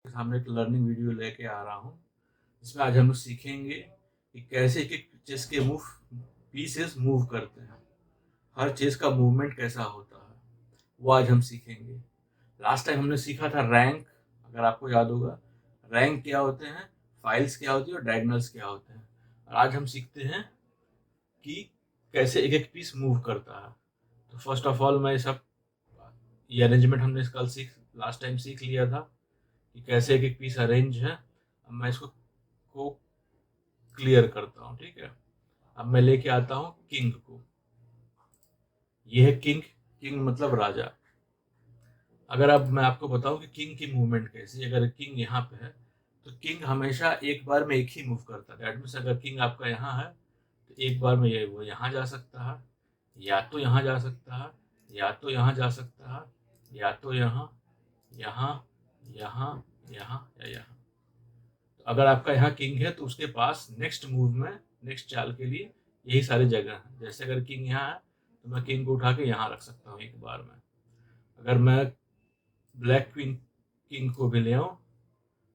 सामने एक learning video लेके आ रहा हूँ, जिसमें आज हम लोग सीखेंगे कि कैसे एक-एक चेस के पीसेस मूव करते हैं। हर चेस का मूवमेंट कैसा होता है, वो आज हम सीखेंगे। लास्ट टाइम हमने सीखा था रैंक, अगर आपको याद होगा। रैंक क्या होते हैं, फाइल्स क्या होती है और डायगोनल्स क्या होते हैं। और आज हम सीखते हैं कि कैसे एक-एक पीस मूव करता है। तो फर्स्ट ऑफ ऑल मैं ये अरेंजमेंट हमने कल लास्ट टाइम सीख लिया था कि कैसे एक-एक पीस अरेंज है। अब मैं इसको को क्लियर करता हूँ, ठीक है। अब मैं लेके आता हूँ किंग को। ये है किंग। किंग मतलब राजा। अगर अब मैं आपको बताऊं कि किंग की मूवमेंट कैसी है, अगर किंग यहाँ पे है तो किंग हमेशा एक बार में एक ही मूव करता है। दैट मीन्स अगर किंग आपका यहाँ है तो एक बार में वो यहाँ जा सकता है, या तो यहाँ जा सकता है, या तो यहाँ जा सकता है, या तो यहाँ, यहाँ, यहाँ, यहाँ या यहाँ। तो अगर आपका यहाँ किंग है तो उसके पास नेक्स्ट मूव में, नेक्स्ट चाल के लिए यही सारी जगह है। जैसे अगर किंग यहाँ है तो मैं किंग को उठा के यहाँ रख सकता हूँ एक बार में। अगर मैं ब्लैक क्वीन किंग को भी ले आऊँ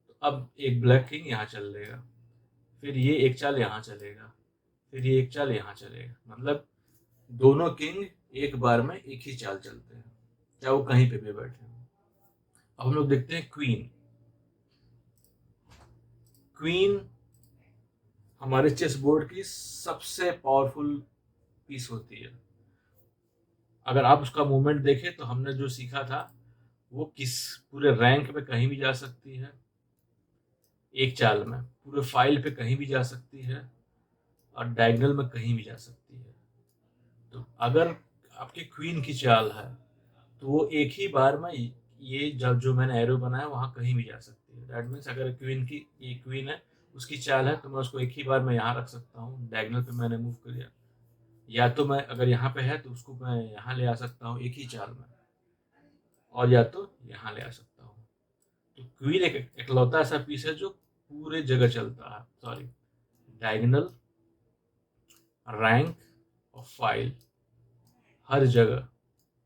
तो अब एक ब्लैक किंग यहाँ चल लेगा, फिर ये एक चाल यहाँ चलेगा, फिर ये एक चाल यहाँ चलेगा। मतलब दोनों किंग एक बार में एक ही चाल चलते हैं, चाहे वो कहीं पे भी बैठे हों। अब हम लोग देखते हैं क्वीन। क्वीन हमारे चेस बोर्ड की सबसे पावरफुल पीस होती है। अगर आप उसका मूवमेंट देखें तो हमने जो सीखा था वो किस पूरे रैंक पे कहीं भी जा सकती है, एक चाल में पूरे फाइल पे कहीं भी जा सकती है, और डायगोनल में कहीं भी जा सकती है। तो अगर आपकी क्वीन की चाल है तो वो एक ही बार में ये जब जो मैंने एरो बनाया वहां कहीं भी जा सकती है। दैट मीन्स अगर ये क्वीन है, उसकी चाल है तो मैं उसको एक ही बार में यहाँ रख सकता हूँ, डायगोनल पे मैंने मूव कर दिया। या तो मैं अगर यहाँ पे है तो उसको मैं यहाँ ले आ सकता हूँ एक ही चाल में, और या तो यहाँ ले आ सकता हूँ। तो क्वीन एक इकलौता ऐसा पीस है जो पूरे जगह चलता है, सॉरी, डायगोनल, रैंक और फाइल, हर जगह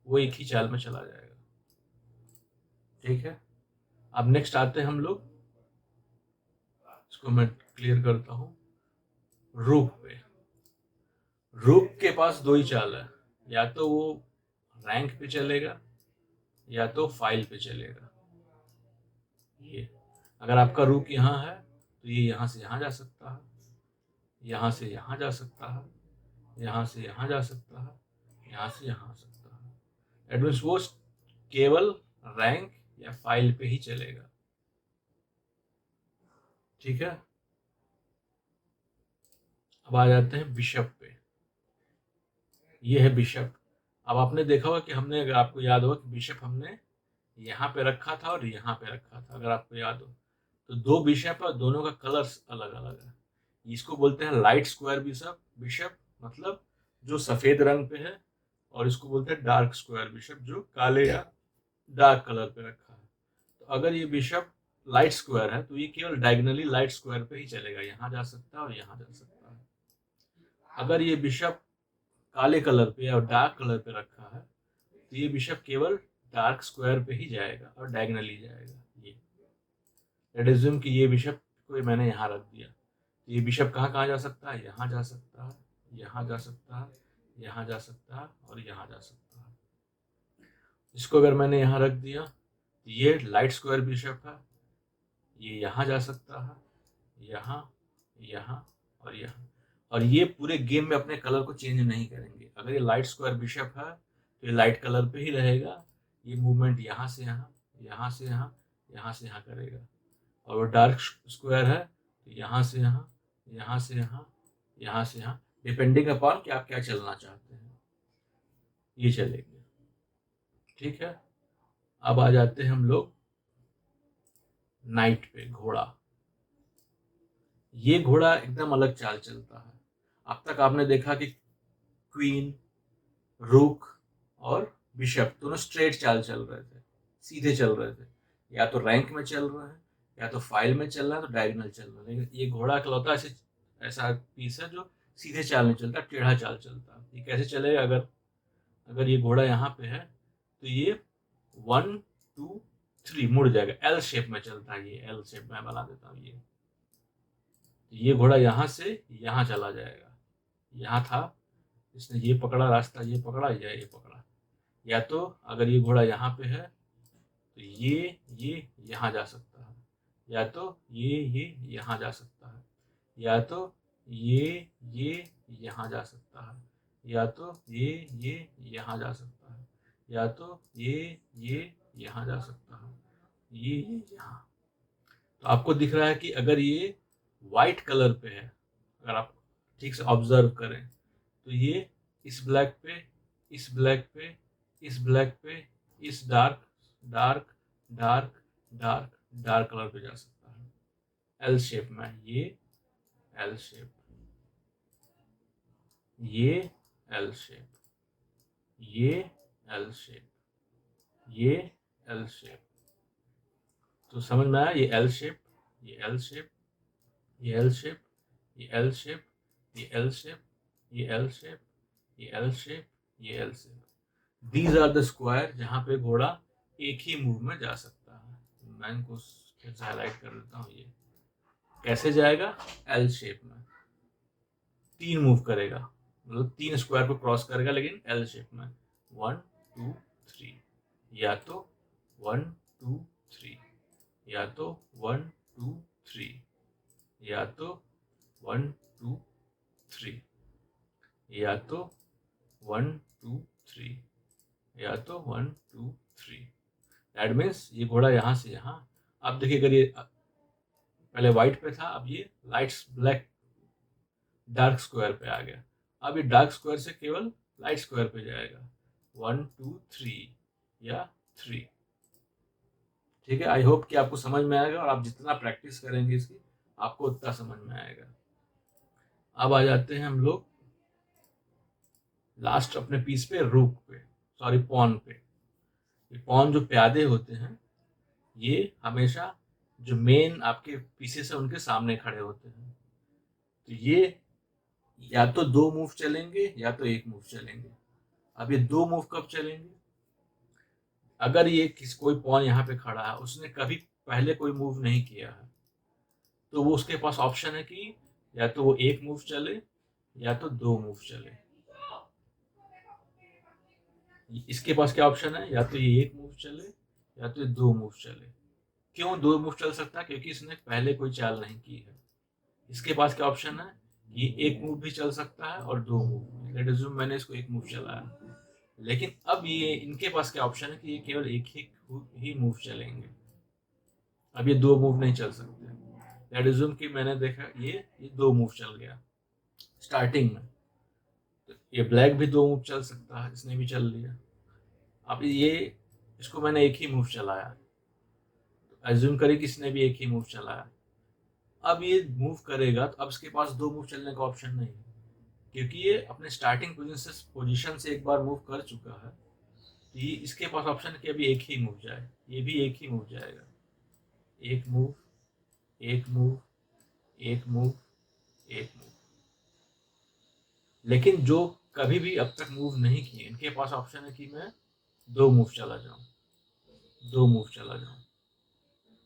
वो एक ही चाल में चला जाएगा। ठीक है। अब नेक्स्ट आते हैं हम लोग, इसको मैं क्लियर करता हूँ, रूक पे। रूक के पास दो ही चाल है, या तो वो रैंक पे चलेगा या तो फाइल पे चलेगा। ये अगर आपका रूक यहाँ है तो ये यहाँ से यहाँ जा सकता है, यहाँ से यहाँ जा सकता है, यहाँ से यहाँ जा सकता है, यहाँ से यहाँ आ सकता है। एडवांस वो केवल रैंक या फाइल पे ही चलेगा। ठीक है। अब आ जाते हैं बिशप पे। ये है बिशप। अब आपने देखा होगा कि हमने, अगर आपको याद होगा कि बिशप हमने यहाँ पे रखा था और यहाँ पे रखा था, अगर आपको याद हो तो दो बिशप है, दोनों का कलर्स अलग अलग है। इसको बोलते हैं लाइट स्क्वायर बिशप। बिशप मतलब जो सफेद रंग पे है, और इसको बोलते हैं डार्क स्क्वायर बिशप, जो काले या डार्क कलर पे रखा है। तो अगर ये बिशप लाइट स्क्वायर है तो ये केवल डायगोनली लाइट स्क्वायर पे ही चलेगा, यहाँ जा सकता है और यहाँ जा सकता है। अगर ये बिशप काले कलर पे और डार्क कलर पे रखा है तो ये बिशप केवल डार्क स्क्वायर पे ही जाएगा और डायगोनली जाएगा। ये लेट अज्यूम कि ये बिशप को मैंने यहाँ रख दिया, तो ये बिशप कहाँ कहाँ जा सकता है, यहाँ जा सकता है, यहाँ जा सकता है, यहाँ जा सकता है और यहाँ जा सकता है। इसको अगर मैंने यहाँ रख दिया तो ये लाइट स्क्वायर बिशप है, ये यहाँ जा सकता है, यहाँ, यहाँ और यहाँ। और ये पूरे गेम में अपने कलर को चेंज नहीं करेंगे। अगर ये लाइट स्क्वायर बिशप है तो ये लाइट कलर पे ही रहेगा। ये मूवमेंट यहाँ से यहाँ, यहाँ से यहाँ, यहाँ से यहाँ करेगा। और वो डार्क स्क्वायर है तो यहाँ से यहाँ, यहाँ से यहाँ, यहाँ से यहाँ, डिपेंडिंग अपॉन कि आप क्या चलना चाहते हैं, ये चलेंगे। ठीक है। अब आ जाते हैं हम लोग नाइट पे, घोड़ा। ये घोड़ा एकदम अलग चाल चलता है। अब तक आपने देखा कि क्वीन, रूक और बिशप दोनों स्ट्रेट चाल चल रहे थे, सीधे चल रहे थे, या तो रैंक में चल रहे हैं, या तो फाइल में चल रहा है, तो डायगोनल चल रहा है। लेकिन ये घोड़ा इकलौता ऐसा पीस है जो सीधे चाल नहीं चलता, टेढ़ा चाल चलता है। ये कैसे चलेगा, अगर अगर ये घोड़ा यहाँ पे है तो ये 1 2 3 मुड़ जाएगा, एल शेप में चलता है ये, एल शेप में बना देता हूँ ये घोड़ा यहाँ से यहाँ चला जाएगा, यहाँ था, इसने ये पकड़ा रास्ता, ये पकड़ा या ये पकड़ा, या तो अगर ये घोड़ा यहाँ पे है तो ये यहाँ जा सकता है, या तो ये यहाँ जा सकता है, या तो ये यहाँ जा सकता है, या तो ये यहाँ जा सकता है, या तो ये यहाँ जा सकता है, ये यहाँ। तो आपको दिख रहा है कि अगर ये वाइट कलर पे है, अगर आप ठीक से ऑब्जर्व करें तो ये इस ब्लैक पे, इस ब्लैक पे, इस ब्लैक पे, इस dark dark dark dark dark colour पे जा सकता है, एल शेप में, ये एल शेप, ये एल शेप, ये एल शेप, ये एल शेप। तो समझ में आया, ये एल शेप, ये एल शेप, ये एल शेप, ये एल शेप, ये एल शेप, ये एल शेप, ये एल शेप, ये L shape. These are the square जहाँ पे घोड़ा एक ही मूव में जा सकता है। मैं इनको फिर से हाईलाइट कर देता हूँ। ये कैसे जाएगा? एल शेप में 3 मूव करेगा, मतलब 3 स्क्वायर को क्रॉस करेगा, लेकिन एल शेप में 1 2 3, या तो 1 2 3, या तो 1 2 3, या तो 1 2 3, या तो 1 2 3, या तो 1 2 3। दैट मीन्स ये घोड़ा यहाँ से यहाँ, अब देखिए अगर ये पहले व्हाइट पे था, अब ये लाइट्स ब्लैक डार्क स्क्वायर पे आ गया, अब ये डार्क स्क्वायर से केवल लाइट स्क्वायर पे जाएगा, 1 2 3 या 3। ठीक है, आई होप कि आपको समझ में आएगा, और आप जितना प्रैक्टिस करेंगे इसकी आपको उतना समझ में आएगा। अब आ जाते हैं हम लोग लास्ट अपने पीस पे, रूक पे, सॉरी पॉन पे। ये पॉन जो प्यादे होते हैं ये हमेशा जो मेन आपके पीसेस है उनके सामने खड़े होते हैं, तो ये या तो 2 मूव चलेंगे या तो 1 मूव चलेंगे। अब ये 2 मूव कब चलेंगे? अगर ये कोई पॉन यहाँ पे खड़ा है, उसने कभी पहले कोई मूव नहीं किया है, तो वो उसके पास ऑप्शन है कि या तो वो 1 मूव चले या तो 2 मूव चले। इसके पास क्या ऑप्शन है? या तो ये 1 मूव चले या तो ये 2 मूव चले। क्यों 2 मूव चल सकता है? क्योंकि इसने पहले कोई चाल नहीं की है। इसके पास क्या ऑप्शन है? ये 1 मूव भी चल सकता है और 2 मूव। लेट अज्यूम मैंने इसको 1 मूव चलाया, लेकिन अब ये इनके पास क्या ऑप्शन है कि ये केवल एक ही मूव चलेंगे। अब ये 2 मूव नहीं चल सकते। लेट अज्यूम कि मैंने देखा ये 2 मूव चल गया स्टार्टिंग में, तो ये ब्लैक भी 2 मूव चल सकता है, इसने भी चल लिया। अब ये इसको मैंने 1 ही मूव चलाया, तो एज्यूम करें कि इसने भी 1 ही मूव चलाया। अब ये मूव करेगा तो अब इसके पास 2 मूव चलने का ऑप्शन नहीं है, क्योंकि ये अपने स्टार्टिंग पोजीशन से एक बार मूव कर चुका है, तो ये इसके पास ऑप्शन है कि अभी 1 ही मूव जाए, ये भी 1 ही मूव जाएगा। 1 मूव, 1 मूव, 1 मूव, 1 मूव। लेकिन जो कभी भी अब तक मूव नहीं किए, इनके पास ऑप्शन है कि मैं 2 मूव चला जाऊं, 2 मूव चला जाऊं।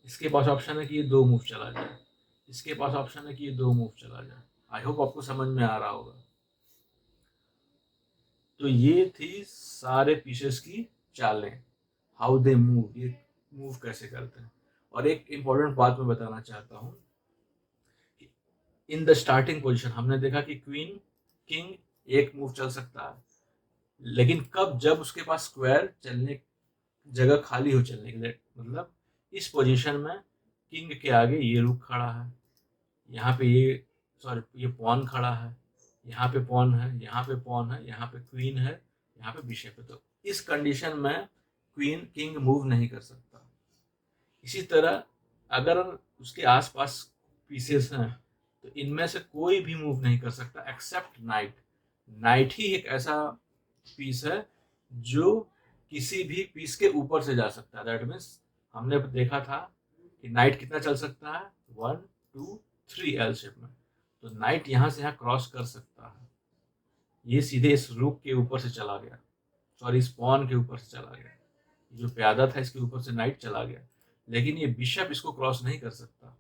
इसके पास ऑप्शन है कि ये 2 मूव चला जाए, इसके पास ऑप्शन है कि ये 2 मूव चला जाए। आई होप आपको समझ में आ रहा होगा। तो ये थी सारे पीसेस की चालें, हाउ दे मूव, ये मूव कैसे करते हैं। और एक इम्पोर्टेंट बात मैं बताना चाहता हूँ, इन द स्टार्टिंग पोजीशन हमने देखा कि क्वीन किंग 1 मूव चल सकता है, लेकिन कब? जब उसके पास स्क्वायर चलने जगह खाली हो चलने के लिए, मतलब इस पोजीशन में किंग के आगे ये रूक खड़ा है, यहाँ पे ये पॉन खड़ा है, यहाँ पे पॉन है, यहाँ पे पॉन है, यहाँ पे क्वीन है, यहाँ पे बिशप है। तो इस कंडीशन में किंग मूव नहीं कर सकता। इसी तरह अगर उसके आसपास पीसेस हैं तो इनमें से कोई भी मूव नहीं कर सकता एक्सेप्ट नाइट। नाइट ही एक ऐसा पीस है जो किसी भी पीस के ऊपर से जा सकता है। दैट मीन्स हमने देखा था कि नाइट कितना चल सकता है, 1 2 3 एल शेप में। तो नाइट यहाँ से यहाँ क्रॉस कर सकता है, ये सीधे इस रूक के ऊपर से चला गया, सॉरी इस पॉन के ऊपर से चला गया, जो प्यादा था इसके ऊपर से नाइट चला गया। लेकिन ये बिशप इसको क्रॉस नहीं कर सकता।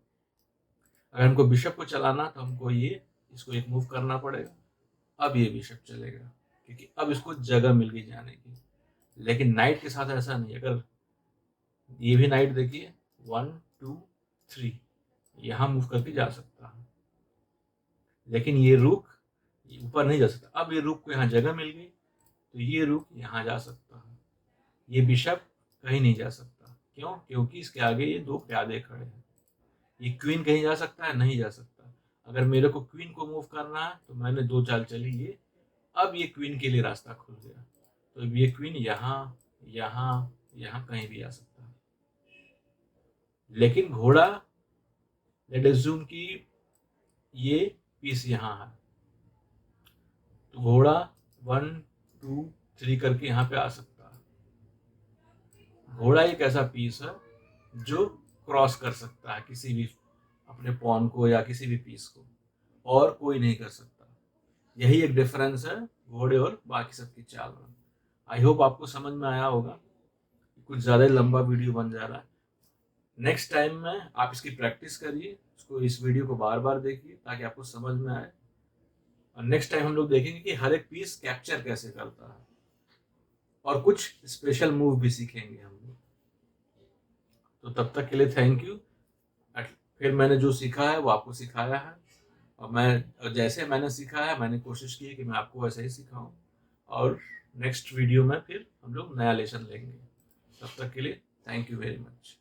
अगर हमको बिशप को चलाना तो हमको ये इसको एक मूव करना पड़ेगा, अब ये बिशप चलेगा क्योंकि अब इसको जगह मिल गई जाने की। लेकिन नाइट के साथ ऐसा नहीं, अगर ये भी नाइट देखिए 1 2 3 यहाँ मूव करके जा सकता है, लेकिन ये रुक ऊपर नहीं जा सकता। अब ये रुक को यहाँ जगह मिल गई तो ये रुक यहाँ जा सकता है, ये बिशप कहीं नहीं जा सकता। क्यों? क्योंकि इसके आगे ये दो प्यादे खड़े हैं। ये क्वीन कहीं जा सकता है? नहीं जा सकता। अगर मेरे को क्वीन को मूव करना है तो मैंने दो चाल चली ये, अब ये क्वीन के लिए रास्ता खुल गया, तो अब ये क्वीन यहाँ यहाँ यहाँ कहीं भी आ सकता है। लेकिन घोड़ा, लेट अज्यूम कि ये पीस यहाँ है, तो घोड़ा 1 2 3 करके यहाँ पे आ सकता है। घोड़ा एक ऐसा पीस है जो क्रॉस कर सकता है किसी भी अपने पॉन को या किसी भी पीस को, और कोई नहीं कर सकता। यही एक डिफरेंस है घोड़े और बाकी सबकी चाल में। आई होप आपको समझ में आया होगा। कुछ ज़्यादा लंबा वीडियो बन जा रहा है। नेक्स्ट टाइम में आप इसकी प्रैक्टिस करिए, इसको इस वीडियो को बार बार देखिए ताकि आपको समझ में आए। और नेक्स्ट टाइम हम लोग देखेंगे कि हर एक पीस कैप्चर कैसे करता है, और कुछ स्पेशल मूव भी सीखेंगे हम लोग। तो तब तक के लिए थैंक यू। फिर मैंने जो सीखा है वो आपको सिखाया है, और जैसे मैंने सीखा है मैंने कोशिश की है कि मैं आपको वैसे ही सिखाऊं। और नेक्स्ट वीडियो में फिर हम लोग नया लेसन लेंगे। तब तक के लिए थैंक यू वेरी मच।